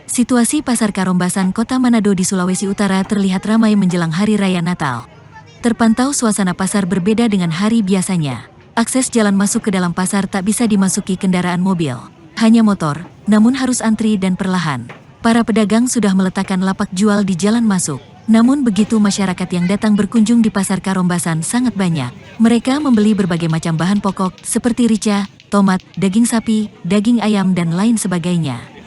Situasi Pasar Karombasan Kota Manado di Sulawesi Utara terlihat ramai menjelang Hari Raya Natal. Terpantau suasana pasar berbeda dengan hari biasanya. Akses jalan masuk ke dalam pasar tak bisa dimasuki kendaraan mobil. Hanya motor, namun harus antri dan perlahan. Para pedagang sudah meletakkan lapak jual di jalan masuk. Namun begitu masyarakat yang datang berkunjung di Pasar Karombasan sangat banyak. Mereka membeli berbagai macam bahan pokok seperti rica, tomat, daging sapi, daging ayam dan lain sebagainya.